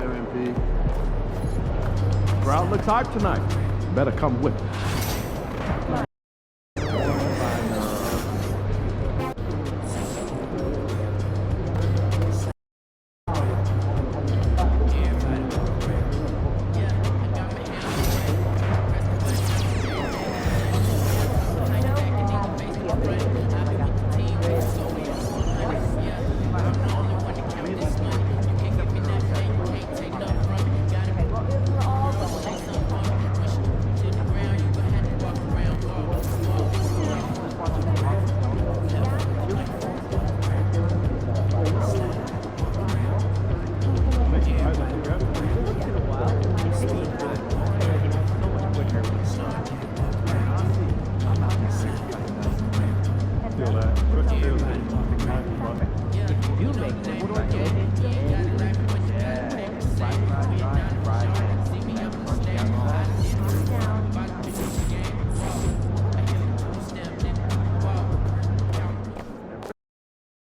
there, MP. Crowd looks hype tonight. Better come with it.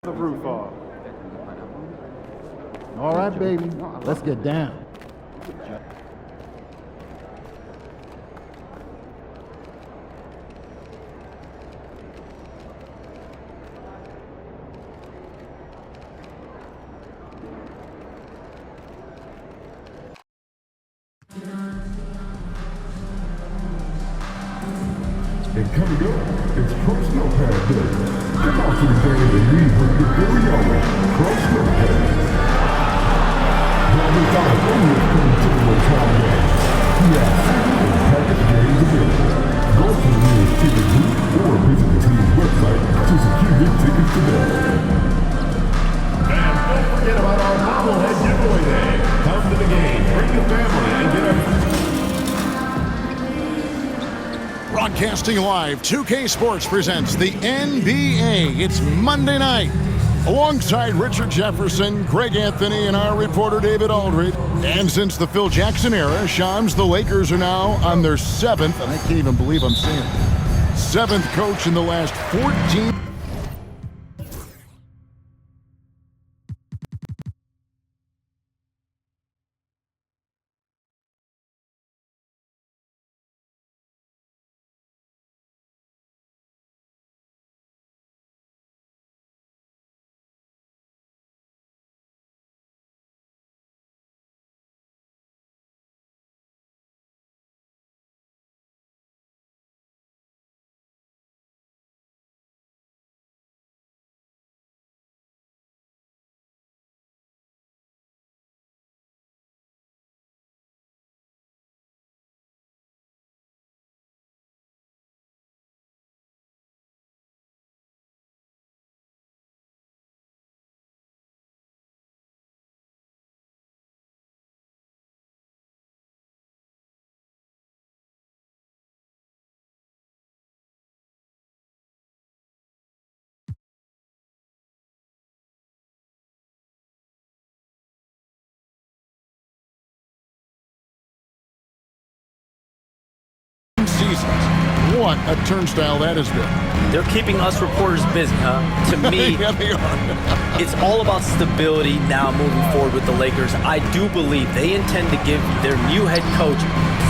The roof off. All right, baby. Let's get down. And coming up, it's Pro Snowpad Day. Come on to the game and leave with your very own Pro Snowpad. Now we've got a bonus coming to the Lotron game. We have single and package games available. Go to the nearest ticket booth or visit the team's website to secure your tickets today. And don't forget about our bobblehead giveaway day. Come to the game, bring your family, and get a... Broadcasting live, 2K Sports presents the NBA. It's Monday night. Alongside Richard Jefferson, Greg Anthony, and our reporter David Aldridge. And since the Phil Jackson era, Shams, the Lakers are now on their seventh, and I can't even believe I'm saying it, seventh coach in the last 14. Seasons. What a turnstile that has been. They're keeping us reporters busy, huh? To me, Yeah, they are. it's all about stability now moving forward with the Lakers. I do believe they intend to give their new head coach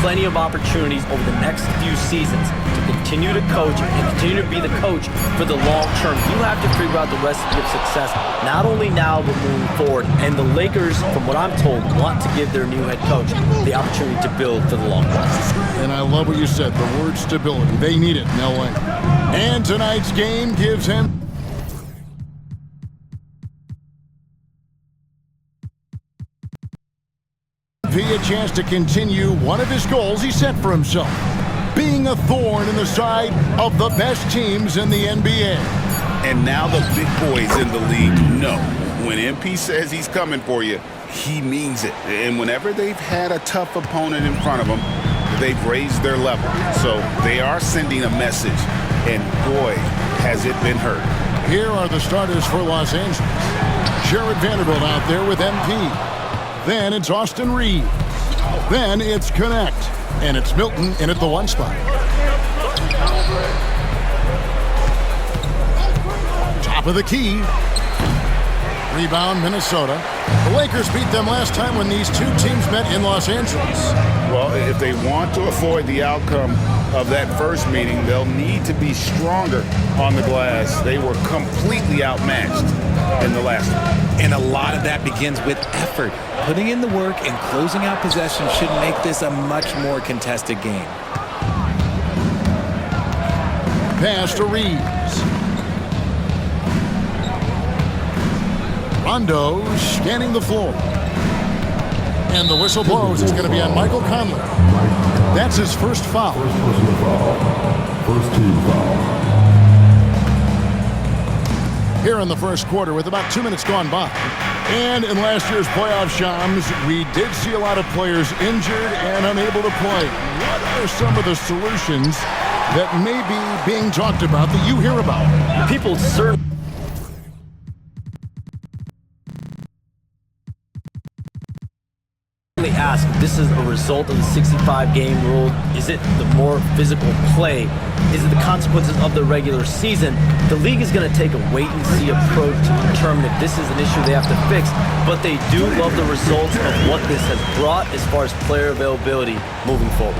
plenty of opportunities over the next few seasons to continue to coach and continue to be the coach for the long term. You have to figure out the recipe of success, not only now, but moving forward. And the Lakers, from what I'm told, want to give their new head coach the opportunity to build for the long run. And I love what you said, the word stability. They need it in LA. And tonight's game gives him a chance to continue one of his goals he set for himself, being a thorn in the side of the best teams in the NBA. And now the big boys in the league know when MP says he's coming for you, he means it. And whenever they've had a tough opponent in front of them, they've raised their level. So they are sending a message, and boy, has it been heard. Here are the starters for Los Angeles. Jared Vanderbilt out there with MP. Then it's Austin Reeves. Then it's Connect. And it's Milton in at the one spot. Top of the key. Rebound Minnesota. The Lakers beat them last time when these two teams met in Los Angeles. Well, if they want to avoid the outcome of that first meeting, they'll need to be stronger on the glass. They were completely outmatched in the last one. And a lot of that begins with effort. Putting in the work and closing out possession should make this a much more contested game. Pass to Reeves. Rondo scanning the floor. And the whistle blows. It's going to be on Michael Conley. That's his first foul. Personal foul. First team foul. Here in the first quarter with about 2 minutes gone by. And in last year's playoff, Shams, we did see a lot of players injured and unable to play. What are some of the solutions that may be being talked about that you hear about? People certainly ask if this is a result of the 65-game rule. Is it the more physical play? Is it the consequences of the regular season? The league is going to take a wait-and-see approach to determine if this is an issue they have to fix, but they do love the results of what this has brought as far as player availability moving forward.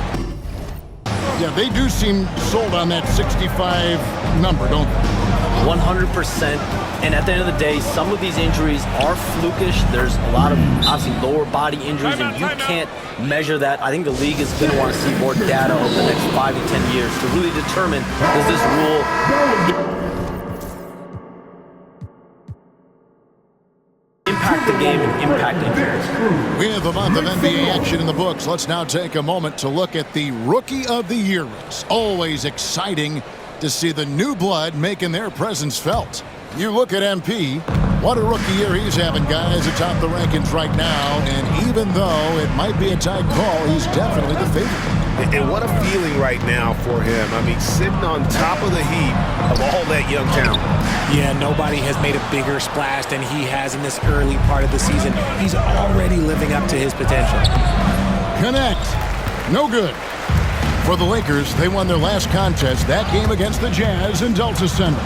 Yeah, they do seem sold on that 65 number, don't they? 100%. And at the end of the day, some of these injuries are flukish. There's a lot of, obviously, lower body injuries, and you can't measure that. I think the league is going to want to see more data over the next 5 to 10 years to really determine, does this rule impact the game and impact injuries? We have a month of NBA action in the books. Let's now take a moment to look at the Rookie of the Year race. Always exciting to see the new blood making their presence felt. You look at MP, what a rookie year he's having, guys, atop the rankings right now. And even though it might be a tight call, he's definitely the favorite. And what a feeling right now for him. I mean, sitting on top of the heap of all that young talent. Yeah, nobody has made a bigger splash than he has in this early part of the season. He's already living up to his potential. Connect. No good. For the Lakers, they won their last contest, that game against the Jazz in Delta Center.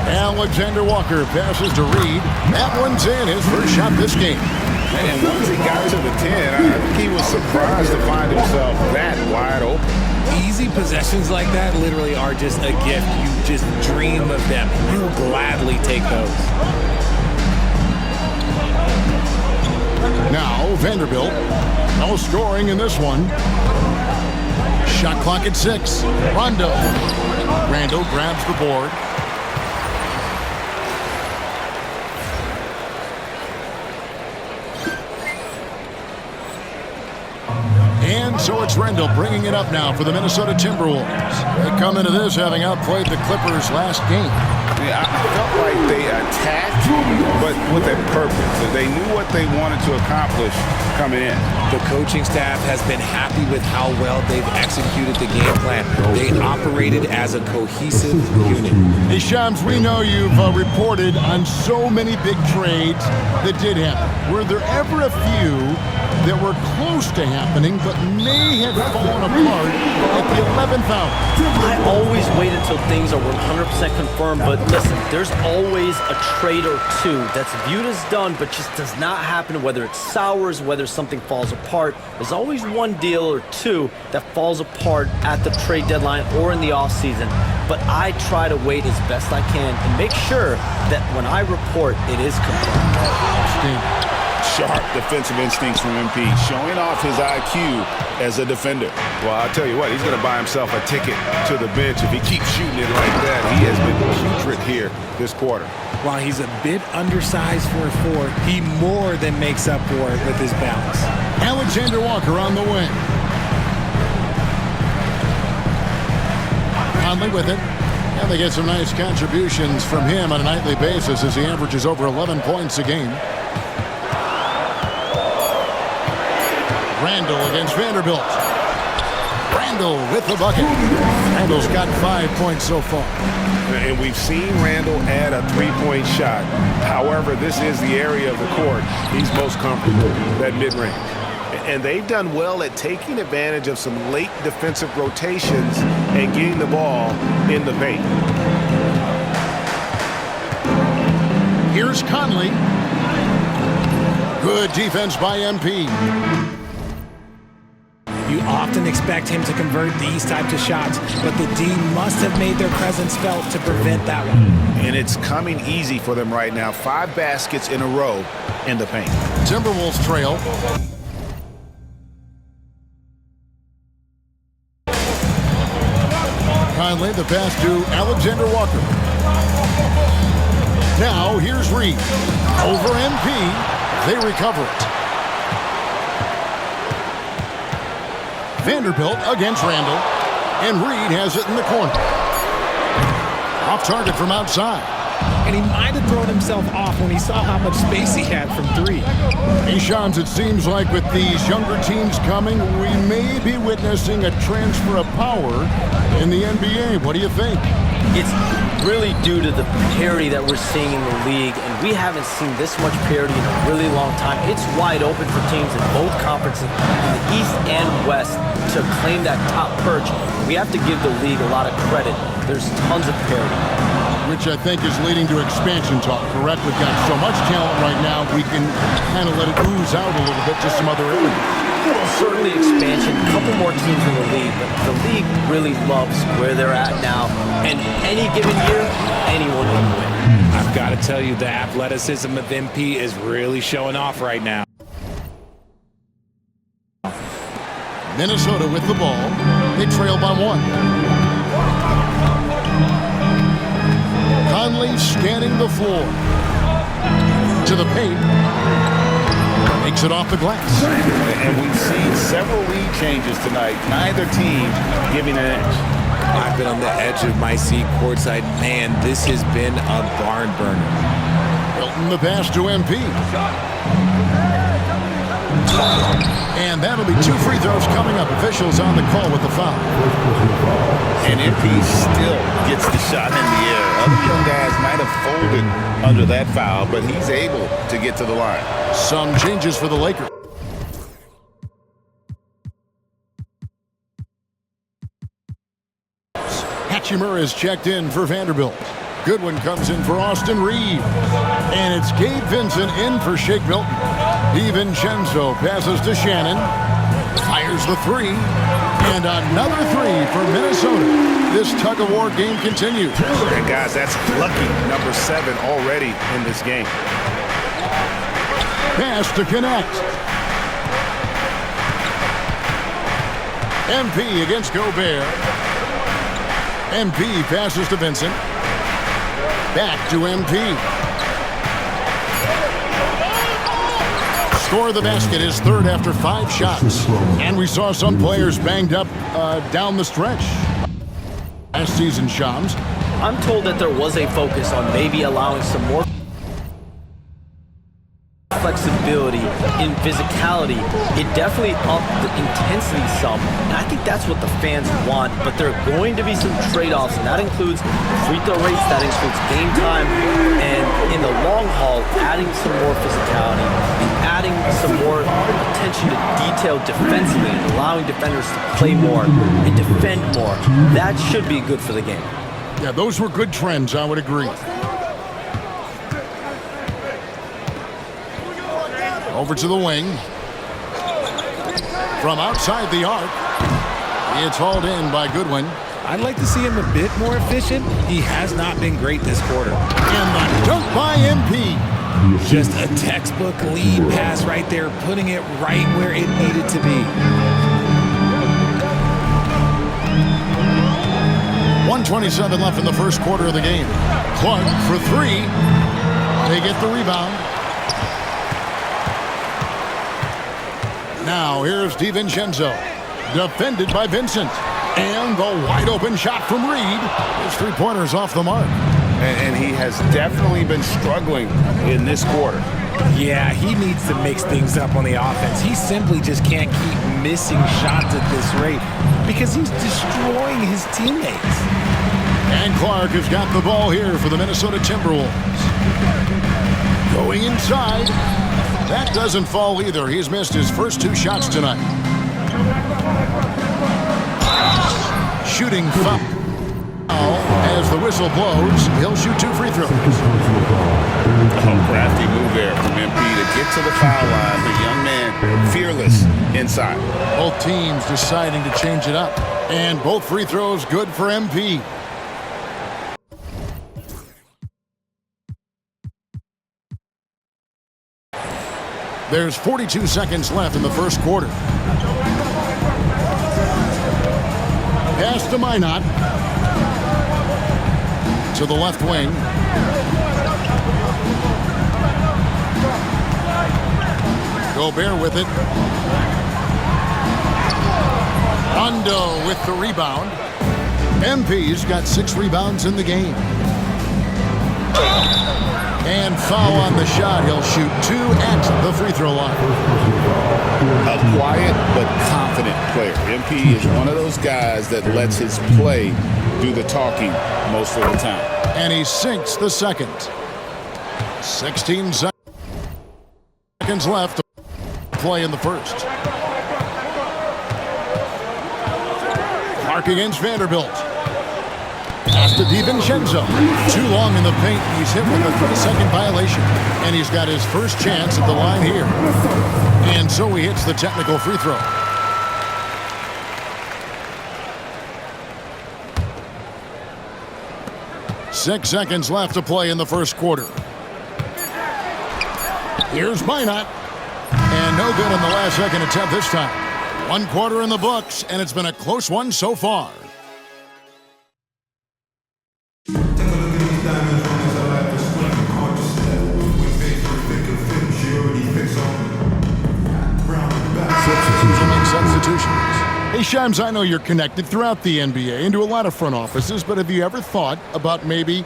Alexander Walker passes to Reed. That one's in, his first shot this game. And once he got to the 10, I think he was surprised to find himself that wide open. Easy possessions like that literally are just a gift. You just dream of them. He'll gladly take those. Now, Vanderbilt, no scoring in this one. Shot clock at 6. Rondo. Randall grabs the board. And so it's Randall bringing it up now for the Minnesota Timberwolves. They come into this having outplayed the Clippers last game. Yeah, I felt like they attacked, but with a purpose. So they knew what they wanted to accomplish coming in. The coaching staff has been happy with how well they've executed the game plan. They operated as a cohesive unit. Hey, Shams, we know you've reported on so many big trades that did happen. Were there ever a few that were close to happening but may have fallen apart at the 11th hour? I always wait until things are 100% confirmed, but listen, there's always a trade or two that's viewed as done but just does not happen, whether it sours, whether something falls apart. There's always one deal or two that falls apart at the trade deadline or in the offseason, but I try to wait as best I can and make sure that when I report, it is confirmed. Sharp defensive instincts from MP, showing off his IQ as a defender. Well, I'll tell you what, he's going to buy himself a ticket to the bench if he keeps shooting it like that. He has been putrid here this quarter. While he's a bit undersized for a 4, he more than makes up for it with his bounce. Alexander Walker on the wing. Conley with it. And they get some nice contributions from him on a nightly basis as he averages over 11 points a game. Randall against Vanderbilt. Randall with the bucket. Randall's got 5 points so far. And we've seen Randall add a three-point shot. However, this is the area of the court he's most comfortable, that mid-range. And they've done well at taking advantage of some late defensive rotations and getting the ball in the paint. Here's Conley. Good defense by MP. You often expect him to convert these types of shots, but the D must have made their presence felt to prevent that one. And it's coming easy for them right now. 5 baskets in a row in the paint. Timberwolves trail. Conley, the pass to Alexander Walker. Now here's Reed. Over MP. They recover it. Vanderbilt against Randall. And Reed has it in the corner. Off target from outside. And he might have thrown himself off when he saw how much space he had from 3. Hey, Shams, it seems like with these younger teams coming, we may be witnessing a transfer of power in the NBA. What do you think? It's really due to the parity that we're seeing in the league, and we haven't seen this much parity in a really long time. It's wide open for teams in both conferences, in the East and West, to claim that top perch. We have to give the league a lot of credit. There's tons of parity. Which I think is leading to expansion talk, correct? We've got so much talent right now, we can kind of let it ooze out a little bit to some other areas. Certainly expansion, a couple more teams in the league, but the league really loves where they're at now. And any given year, anyone can win. I've got to tell you, the athleticism of MP is really showing off right now. Minnesota with the ball. They trail by 1. Conley scanning the floor. To the paint. Makes it off the glass. And we've seen several lead changes tonight. Neither team giving an edge. I've been on the edge of my seat courtside. Man, this has been a barn burner. Hilton the pass to MP. And that'll be 2 free throws coming up. Officials on the call with the foul. And MP still gets the shot in the air. Other young guys might have folded under that foul, but he's able to get to the line. Some changes for the Lakers. Hachimura is checked in for Vanderbilt. Goodwin comes in for Austin Reed. And it's Gabe Vincent in for Shake Milton. DiVincenzo passes to Shannon. Fires the 3. And another 3 for Minnesota. This tug-of-war game continues. And guys, that's lucky number 7 already in this game. Pass to connect. MP against Gobert. MP passes to Vincent. Back to MP. Score of the basket is 3rd after 5 shots. And we saw some players banged up down the stretch. Last season, Shams. I'm told that there was a focus on maybe allowing some more flexibility in physicality. It definitely upped the intensity some, and I think that's what the fans want, but there are going to be some trade-offs, and that includes free throw rates, that includes game time, and in the long haul, adding some more physicality and adding some more attention to detail defensively and allowing defenders to play more and defend more. That should be good for the game. Yeah, those were good trends, I would agree. Over to the wing. From outside the arc. It's hauled in by Goodwin. I'd like to see him a bit more efficient. He has not been great this quarter. And the dunk by MP. Just a textbook lead pass right there, putting it right where it needed to be. 1:27 left in the first quarter of the game. Clark for 3. They get the rebound. Now here's DiVincenzo. Defended by Vincent. And the wide open shot from Reed. His 3-pointers off the mark. And he has definitely been struggling in this quarter. Yeah, he needs to mix things up on the offense. He simply just can't keep missing shots at this rate because he's destroying his teammates. And Clark has got the ball here for the Minnesota Timberwolves. Going inside. That doesn't fall either. He's missed his first 2 shots tonight. Shooting foul. As the whistle blows, he'll shoot 2 free throws. A crafty move there from MP to get to the foul line. The young man, fearless inside. Both teams deciding to change it up. And both free throws good for MP. There's 42 seconds left in the first quarter. Pass to Minot. To the left wing. Gobert with it. Rondo with the rebound. MP's got 6 rebounds in the game. And foul on the shot. He'll shoot 2 at the free throw line. A quiet but confident player. MP is one of those guys that lets his play do the talking most of the time. And he sinks the second. 16 seconds left to play in the first. Clark against Vanderbilt. Pass to DiVincenzo. Too long in the paint. He's hit with a 3-second violation. And he's got his first chance at the line here. And so he hits the technical free throw. Six seconds left to play in the first quarter. Here's Minot. And no good on the last second attempt this time. 1 quarter in the books, and it's been a close one so far. Substitutions. Hey, Shams, I know you're connected throughout the NBA into a lot of front offices, but have you ever thought about maybe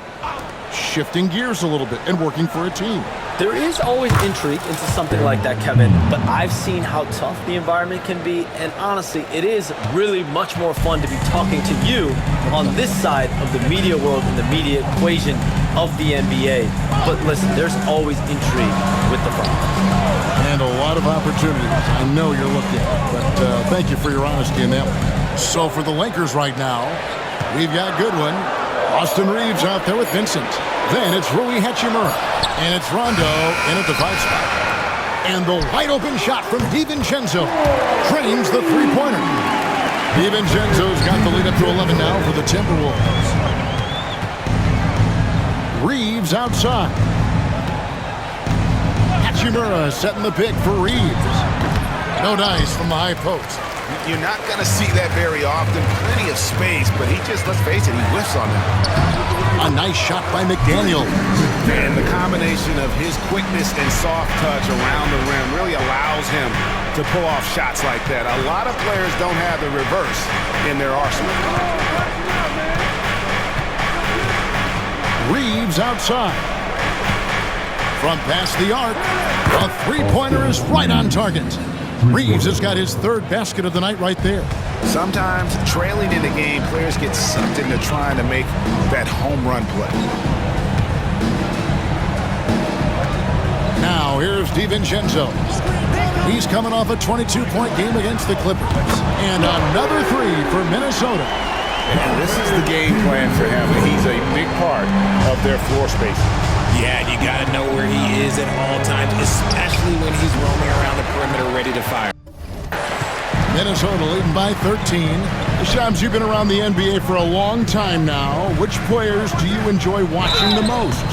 shifting gears a little bit and working for a team? There is always intrigue into something like that, Kevin, but I've seen how tough the environment can be, and honestly, it is really much more fun to be talking to you on this side of the media world and the media equation of the NBA. But listen, there's always intrigue with the front office. And a lot of opportunities. I know you're looking at, but thank you for your honesty in that one. So for the Lakers right now, we've got Goodwin. Austin Reeves out there with Vincent. Then it's Rui Hachimura. And it's Rondo in at the 5 spot. And the wide open shot from DiVincenzo drains the three-pointer. DiVincenzo's got the lead up to 11 now for the Timberwolves. Reeves outside. Hachimura setting the pick for Reeves. No dice from the high post. You're not going to see that very often. Plenty of space, but he just, let's face it, he whiffs on that. A nice shot by McDaniel. And the combination of his quickness and soft touch around the rim really allows him to pull off shots like that. A lot of players don't have the reverse in their arsenal. Reeves outside. From past the arc, a three-pointer is right on target. Reeves has got his 3rd basket of the night right there. Sometimes trailing in the game, players get sucked into trying to make that home run play. Now here's DiVincenzo. He's coming off a 22-point game against the Clippers. And another 3 for Minnesota. And this is the game plan for him. He's a big part of their floor spacing. Yeah, you got to know where he is at all times, especially when he's roaming around the perimeter ready to fire. Minnesota leading by 13. Shams, you've been around the NBA for a long time now. Which players do you enjoy watching the most?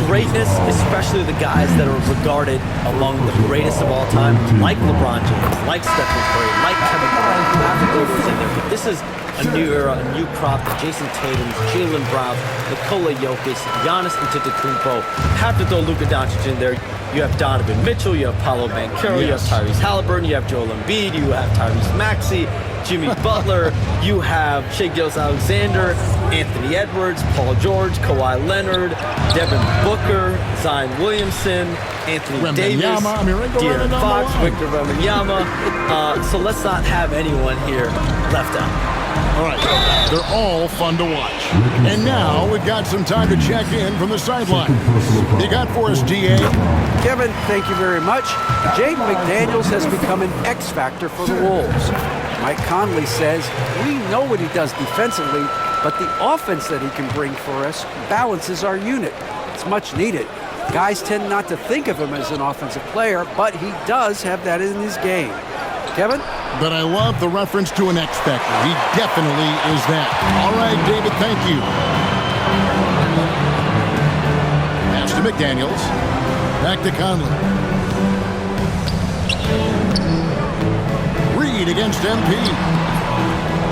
Greatness, especially the guys that are regarded among the greatest of all time, like LeBron James, like Stephen Curry, like Kevin Durant. You have to go those in there. But this is a new era, a new crop. Jason Tatum, Jaylen Brown, Nikola Jokic, Giannis Antetokounmpo. Have to throw Luka Doncic in there. You have Donovan Mitchell, you have Paolo Banchero, you have Tyrese Halliburton, you have Joel Embiid, you have Tyrese Maxey, Jimmy Butler, you have Shai Gilgeous-Alexander, Anthony Edwards, Paul George, Kawhi Leonard, Devin Booker, Zion Williamson, Anthony Davis, De'Aaron Fox, Victor Wembanyama. So let's not have anyone here left out. All right, they're all fun to watch. And now we've got some time to check in from the sideline. You got for us, DA? Kevin, thank you very much. Jaden McDaniels has become an X factor for the Wolves. Mike Conley says, we know what he does defensively, but the offense that he can bring for us balances our unit. It's much needed. Guys tend not to think of him as an offensive player, but he does have that in his game. Kevin? But I love the reference to an X Factor. He definitely is that. All right, David, thank you. Pass to McDaniels. Back to Conley. Reed against MP.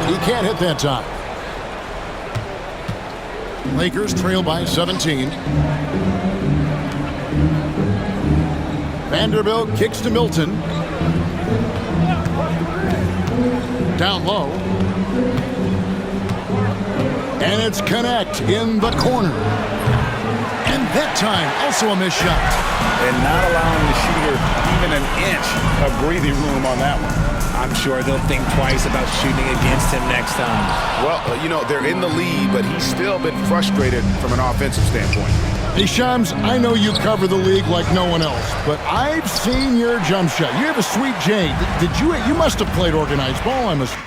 He can't hit that time. Lakers trail by 17. Vanderbilt kicks to Milton. Down low. And it's Connect in the corner. And that time, also a missed shot. And not allowing the shooter even an inch of breathing room on that one. I'm sure they'll think twice about shooting against him next time. Well, you know, they're in the lead, but he's still been frustrated from an offensive standpoint. Hey, Shams, I know you cover the league like no one else, but I've seen your jump shot. You have a sweet J. You must have played organized ball, I'm assuming.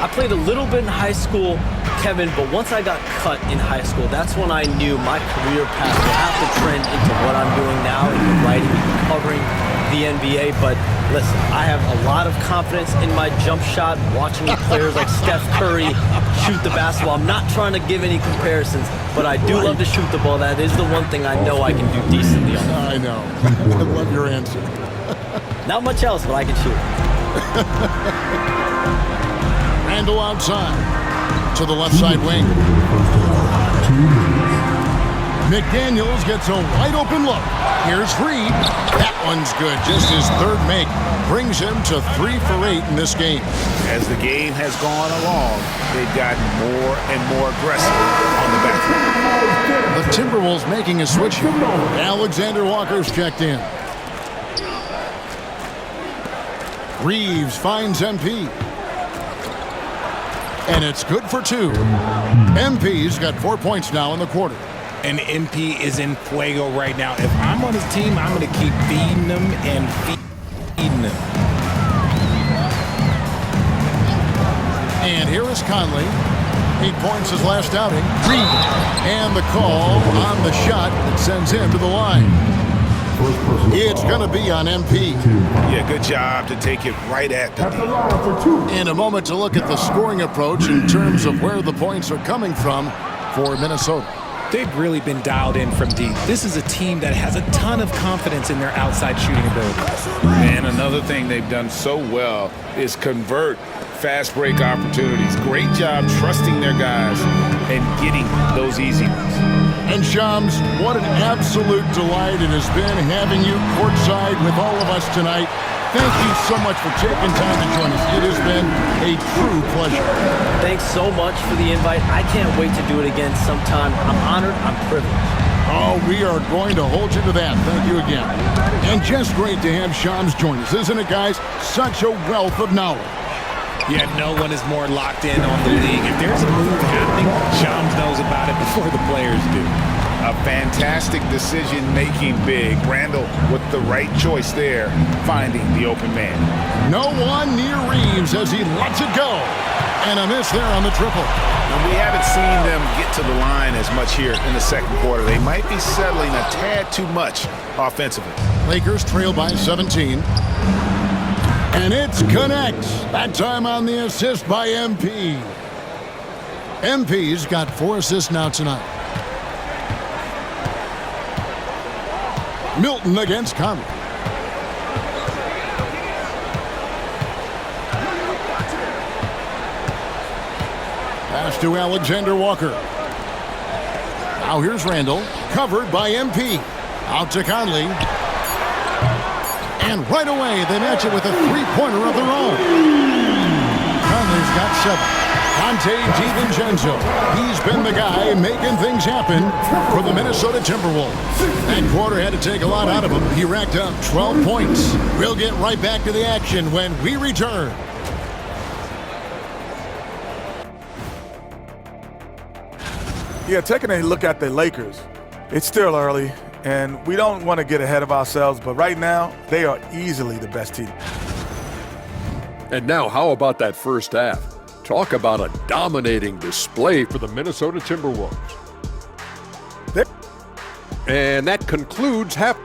I played a little bit in high school, Kevin, but once I got cut in high school, that's when I knew my career path would have to trend into what I'm doing now, into writing and covering the NBA. But listen, I have a lot of confidence in my jump shot, watching players like Steph Curry shoot the basketball. I'm not trying to give any comparisons, but I do love to shoot the ball. That is the one thing I know I can do decently on. I know. I love your answer. Not much else, but I can shoot. Randall outside to the left side wing. McDaniels gets a wide open look. Here's Reed. That one's good. Just his third make brings him to 3 for 8 in this game. As the game has gone along, they've gotten more and more aggressive on the back end. The Timberwolves making a switch here. Alexander Walker's checked in. Reeves finds MP. And it's good for 2. MP's got 4 points now in the quarter. And MP is in fuego right now. If I'm on his team, I'm going to keep feeding him and feeding him. And here is Conley. 8 points his last outing. Reed. And the call on the shot that sends him to the line. It's going to be on MP. Yeah, good job to take it right at the D. In a moment to look at the scoring approach in terms of where the points are coming from for Minnesota. They've really been dialed in from deep. This is a team that has a ton of confidence in their outside shooting abilities. And another thing they've done so well is convert fast break opportunities. Great job trusting their guys and getting those easy ones. And Shams, what an absolute delight it has been having you courtside with all of us tonight. Thank you so much for taking time to join us. It has been a true pleasure. Thanks so much for the invite. I can't wait to do it again sometime. I'm honored. I'm privileged. Oh, we are going to hold you to that. Thank you again. And just great to have Shams join us, isn't it, guys? Such a wealth of knowledge. Yeah, no one is more locked in on the league. If there's a move happening, Shams knows about it before the players do. A fantastic decision-making big. Randall with the right choice there, finding the open man. No one near Reeves as he lets it go. And a miss there on the triple. And we haven't seen them get to the line as much here in the second quarter. They might be settling a tad too much offensively. Lakers trail by 17. And it's Connect. That time on the assist by MP. MP's got 4 assists now tonight. Milton against Conley. Pass to Alexander Walker. Now here's Randall, covered by MP. Out to Conley. And right away, they match it with a three-pointer of their own. Conley's got 7. Dante DiVincenzo. He's been the guy making things happen for the Minnesota Timberwolves. That quarter had to take a lot out of him. He racked up 12 points. We'll get right back to the action when we return. Yeah, taking a look at the Lakers, it's still early, and we don't want to get ahead of ourselves, but right now, they are easily the best team. And now, how about that first half? Talk about a dominating display for the Minnesota Timberwolves. And that concludes half.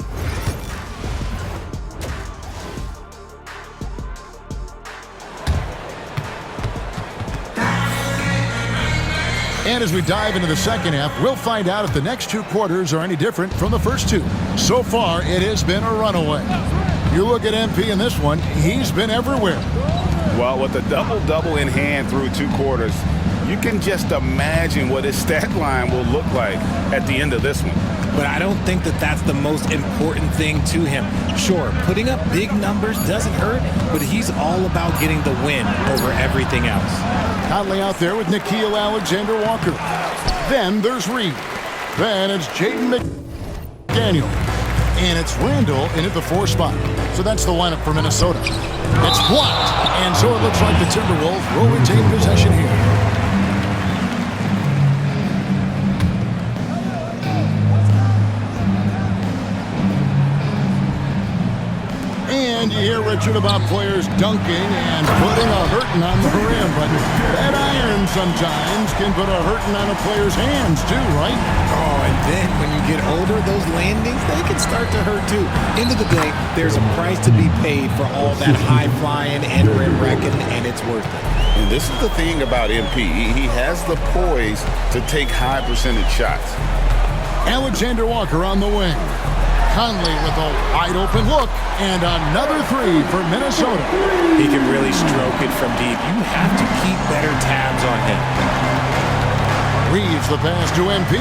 And as we dive into the second half, we'll find out if the next two quarters are any different from the first two. So far, it has been a runaway. You look at MP in this one, he's been everywhere. Well, with a double-double in hand through two quarters, you can just imagine what his stat line will look like at the end of this one. But I don't think that that's the most important thing to him. Sure, putting up big numbers doesn't hurt, but he's all about getting the win over everything else. Conley out there with Nickeil Alexander-Walker. Then there's Reed. Then it's Jaden McDaniel. And it's Randall in at the 4 spot. So that's the lineup for Minnesota. It's blocked. And so it looks like the Timberwolves will retain possession here. And you hear, Richard, about players dunking and putting a hurting on the rim, but that iron sometimes can put a hurting on a player's hands too, right? Oh, and then when you get older, those landings, they can start to hurt too. End of the day, there's a price to be paid for all that high flying and rim wrecking, and it's worth it. And this is the thing about MP. He has the poise to take high percentage shots. Alexander Walker on the wing. Conley with a wide-open look, and another three for Minnesota. He can really stroke it from deep. You have to keep better tabs on him. Reeves the pass to MP.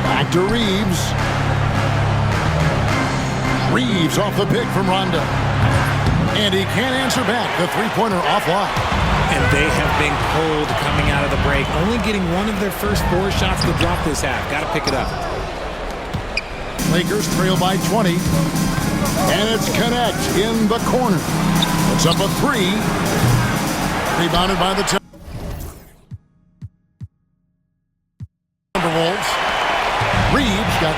Back to Reeves. Reeves off the pick from Rondo. And he can't answer back. The three-pointer offline. And they have been cold coming out of the break, only getting one of their first 4 shots to drop this half. Got to pick it up. Lakers trail by 20. And it's Connect in the corner. It's up a 3. Rebounded by the Timberwolves. Reeves got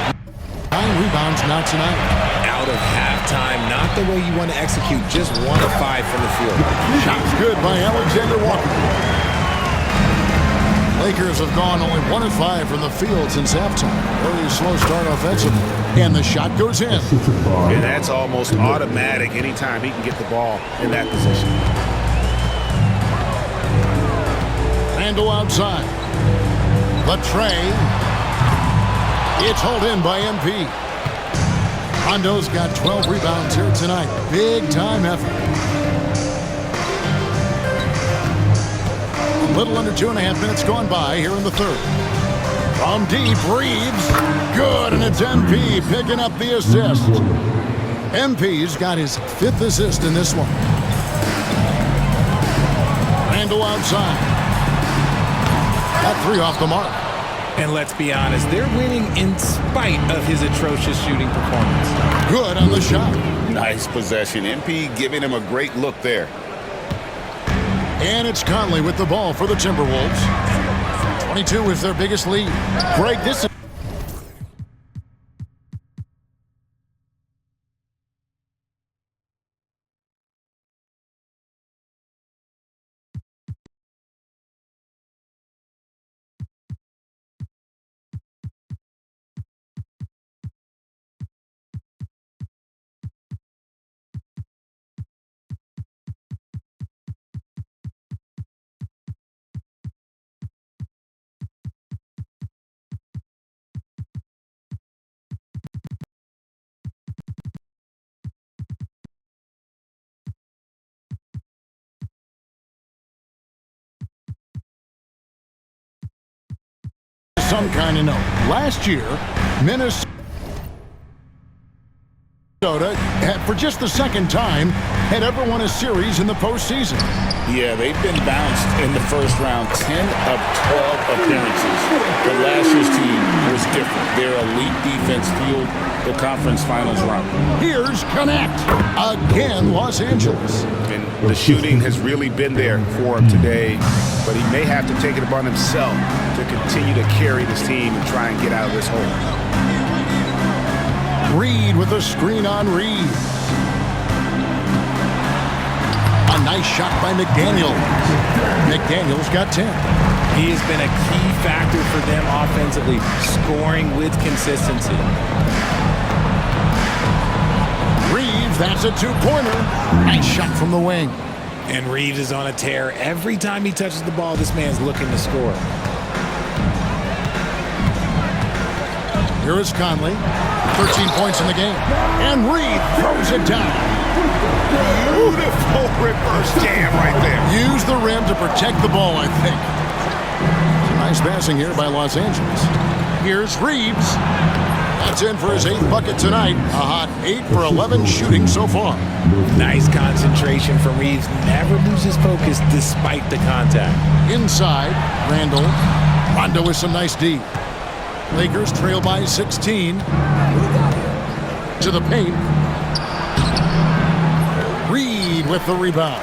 9 rebounds now tonight. Out of halftime, not the way you want to execute. Just 1 of 5 from the field. Shots good by Alexander Walker. Lakers have gone only 1 of 5 from the field since halftime. Very slow start offensively. And the shot goes in. And that's almost automatic anytime he can get the ball in that position. Randall outside. The tray. It's hauled in by MP. Rondo's got 12 rebounds here tonight. Big time effort. A little under 2.5 minutes gone by here in the third. From deep, Reeves. Good, and it's MP picking up the assist. MP's got his 5th assist in this one. Randall outside. That 3 off the mark. And let's be honest, they're winning in spite of his atrocious shooting performance. Good on the shot. Nice possession. MP giving him a great look there. And it's Conley with the ball for the Timberwolves. 22 is their biggest lead. Greg, this is... some kind of note. Last year, Minnesota had, for just the second time, had ever won a series in the postseason. Yeah, they've been bounced in the first round 10 of 12 appearances. But last year's team was different. Their elite defense fueled the conference finals run. Here's Connect. Again, Los Angeles. And the shooting has really been there for him today, but he may have to take it upon himself to continue to carry this team and try and get out of this hole. Reed with a screen on Reed. A nice shot by McDaniel. McDaniel's got 10. He has been a key factor for them offensively, scoring with consistency. Reeves, that's a two-pointer. Nice shot from the wing. And Reeves is on a tear. Every time he touches the ball, this man's looking to score. Here is Conley. 13 points in the game. And Reed throws it down. Beautiful reverse jam right there. Use the rim to protect the ball, I think. Some nice passing here by Los Angeles. Here's Reeves. That's in for his 8th bucket tonight. A hot 8 for 11 shooting so far. Nice concentration from Reeves. Never loses focus despite the contact. Inside, Randall. Rondo with some nice D. Lakers trail by 16. To the paint. Reed with the rebound.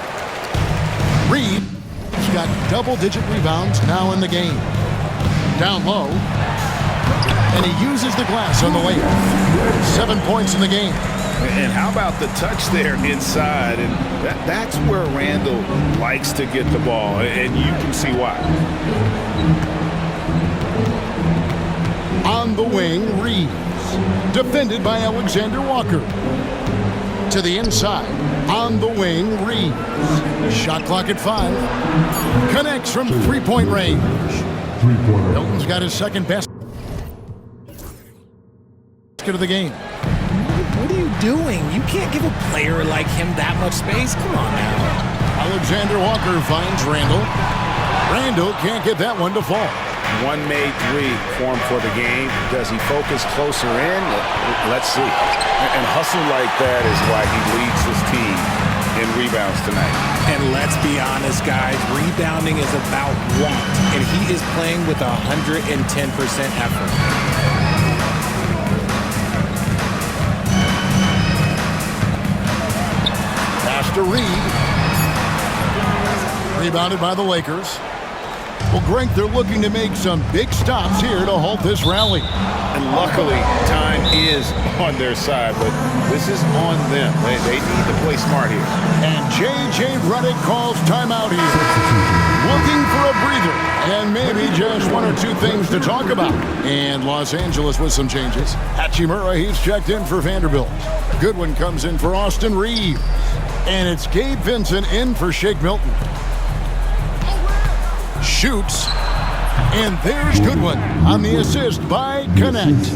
Reed has got double-digit rebounds now in the game. Down low. And he uses the glass on the layup. 7 points in the game. And how about the touch there inside? And that's where Randall likes to get the ball, and you can see why. On the wing, Reeves. Defended by Alexander Walker. To the inside. On the wing, Reeves. Shot clock at 5. Connects from three-point range. Milton's got his second best basket of the game. What are you doing? You can't give a player like him that much space. Come on now. Alexander Walker finds Randall. Randall can't get that one to fall. One made three for him for the game. Does he focus closer in? Let's see. And hustle like that is why he leads his team in rebounds tonight. And let's be honest, guys, rebounding is about want, and he is playing with 110% effort. Pass to Reed. Rebounded by the Lakers. Well, Greg, they're looking to make some big stops here to halt this rally. And luckily, time is on their side, but this is on them. They need to play smart here. And J.J. Redick calls timeout here. Looking for a breather and maybe just one or two things to talk about. And Los Angeles with some changes. Hachimura, he's checked in for Vanderbilt. Goodwin comes in for Austin Reeves. And it's Gabe Vincent in for Shake Milton. Shoots, and there's Goodwin on the assist by Connect.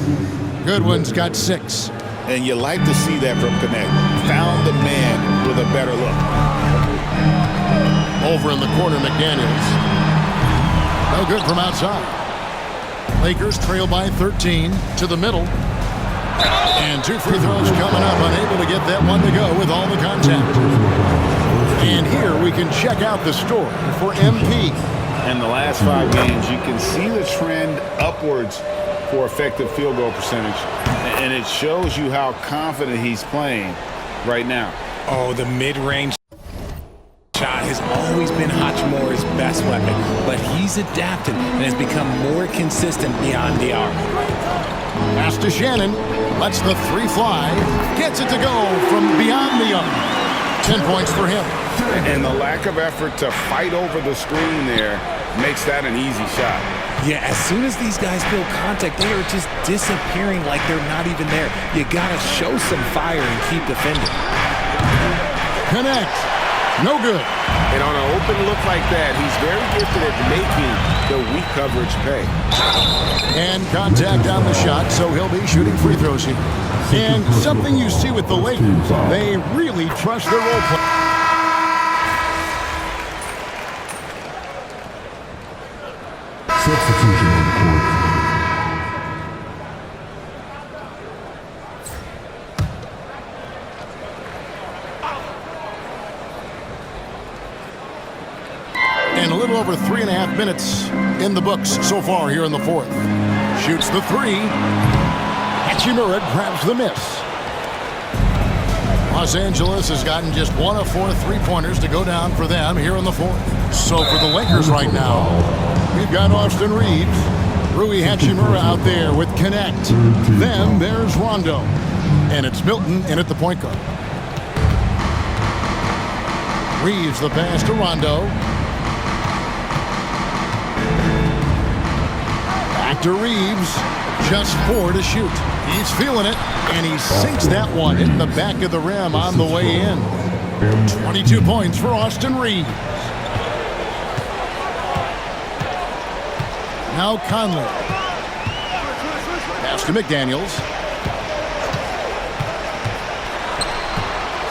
Goodwin's got 6. And you like to see that from Connect. Found the man with a better look. Over in the corner, McDaniels. No good from outside. Lakers trail by 13 to the middle. And 2 free throws coming up, unable to get that one to go with all the contact. And here we can check out the story for MP. In the last 5 games, you can see the trend upwards for effective field goal percentage. And it shows you how confident he's playing right now. Oh, the mid-range shot has always been Hachimura's best weapon, but he's adapted and has become more consistent beyond the arc. Pass to Shannon. Lets the 3 fly. Gets it to go from beyond the arc. 10 points for him. And the lack of effort to fight over the screen there makes that an easy shot. Yeah, as soon as these guys feel contact, they are just disappearing like they're not even there. You gotta show some fire and keep defending. Connect. No good. And on an open look like that, he's very gifted at making the weak coverage pay. And contact on the shot, so he'll be shooting free throws here. And something you see with the Lakers, they really trust their role play. Substitution on the court. And a little over 3.5 minutes in the books so far here in the 4th. Shoots the 3. Hachimura grabs the miss. Los Angeles has gotten just 1 of 4 three-pointers to go down for them here in the 4th. So for the Lakers right now, we've got Austin Reeves, Rui Hachimura out there with Connect. Then there's Rondo. And it's Milton in at the point guard. Reeves the pass to Rondo. Back to Reeves. Just 4 to shoot. He's feeling it, and he sinks that one in the back of the rim on the way in. 22 points for Austin Reeves. Now Conley. Pass to McDaniels.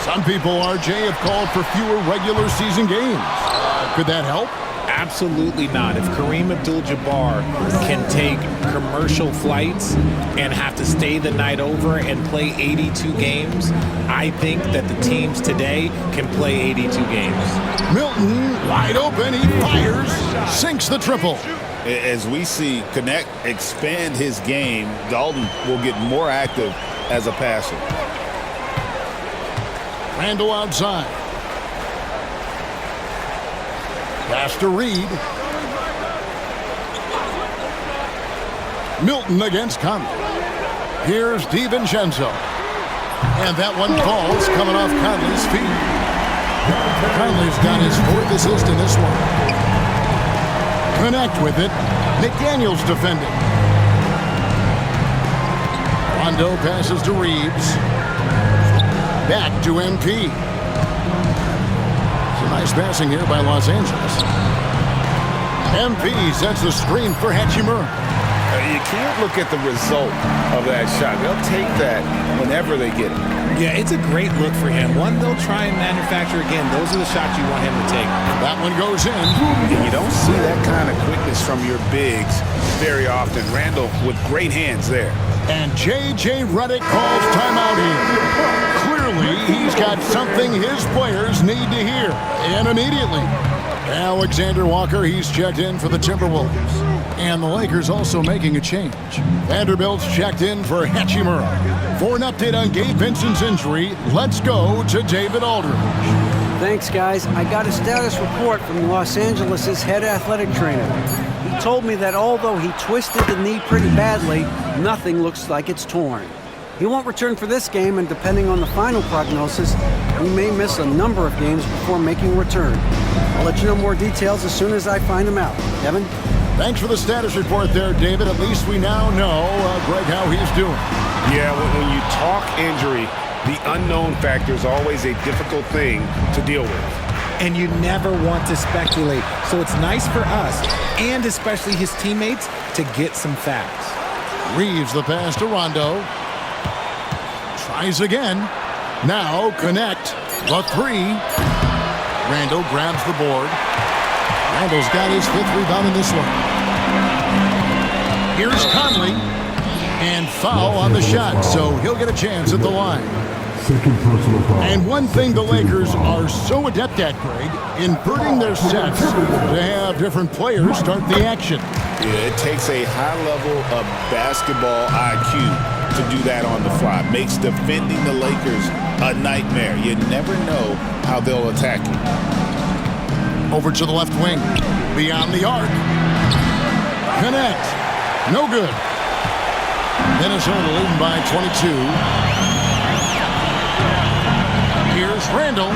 Some people, RJ, have called for fewer regular season games. Could that help? Absolutely not. If Kareem Abdul-Jabbar can take commercial flights and have to stay the night over and play 82 games, I think that the teams today can play 82 games. Milton, wide open, he fires, sinks the triple. As we see Connect expand his game, Dalton will get more active as a passer. Randall outside. Pass to Reed. Milton against Conley. Here's DiVincenzo. And that one falls coming off Conley's feet. Conley's got his 4th assist in this one. Connect with it. McDaniels defending. Rondo passes to Reeves. Back to MP. Some nice passing here by Los Angeles. MP sets the screen for Hachimura. You can't look at the result of that shot. They'll take that whenever they get it. Yeah, it's a great look for him. One they'll try and manufacture again. Those are the shots you want him to take. That one goes in. And you don't see that kind of quickness from your bigs very often. Randall with great hands there. And J.J. Redick calls timeout here. Clearly, he's got something his players need to hear, and immediately. Alexander Walker, he's checked in for the Timberwolves. And the Lakers also making a change. Vanderbilt's checked in for Hachimura. For an update on Gabe Vincent's injury, let's go to David Aldridge. Thanks, guys. I got a status report from Los Angeles' head athletic trainer. He told me that although he twisted the knee pretty badly, nothing looks like it's torn. He won't return for this game, and depending on the final prognosis, he may miss a number of games before making a return. I'll let you know more details as soon as I find them out. Kevin? Thanks for the status report there, David. At least we now know, Greg, how he's doing. Yeah, when you talk injury, the unknown factor is always a difficult thing to deal with. And you never want to speculate. So it's nice for us, and especially his teammates, to get some facts. Reeves the pass to Rondo. Tries again. Now connect. The 3. Randall grabs the board. Randall's got his 5th rebound in this one. Here's Conley. And foul on the shot, so he'll get a chance at the line. Second personal foul. And one thing the Lakers are so adept at, Greg, inverting their sets to have different players start the action. Yeah, it takes a high level of basketball IQ to do that on the fly. Makes defending the Lakers a nightmare. You never know how they'll attack you. Over to the left wing. Beyond the arc. Connect. No good. Minnesota leading by 22. Here's Randall.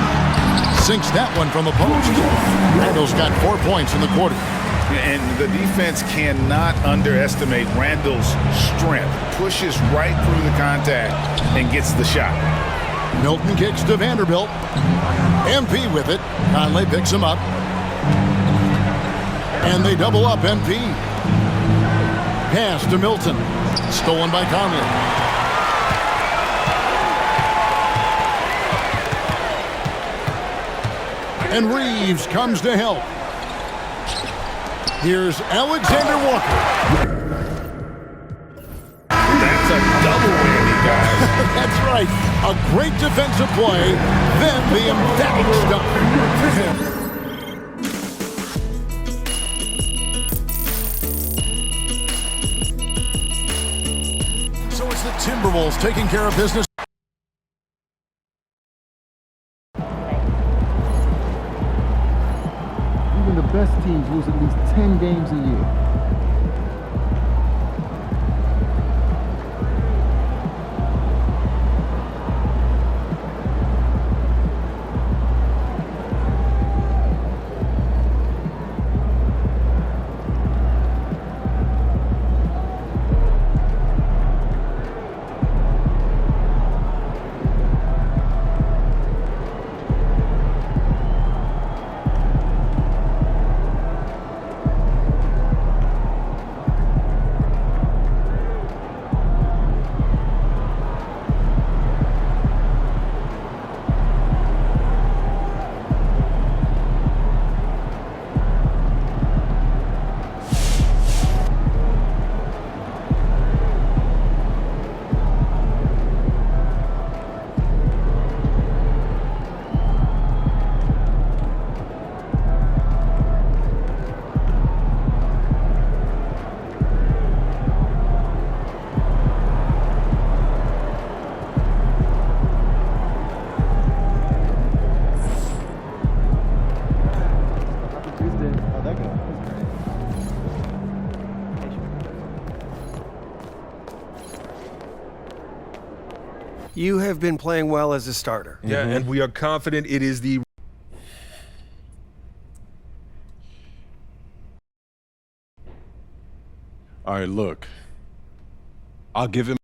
Sinks that one from the post. Randall's got 4 points in the quarter. And the defense cannot underestimate Randall's strength. Pushes right through the contact and gets the shot. Milton kicks to Vanderbilt. MP with it. Conley picks him up. And they double up MP. Pass to Milton. Stolen by Conley. And Reeves comes to help. Here's Alexander Walker. That's a double whammy, guys. That's right. A great defensive play, then the emphatic stop. So it's the Timberwolves taking care of business. Even the best teams lose at least 10 games a year. You have been playing well as a starter. Yeah, and we are confident it is the All right, look. I'll give him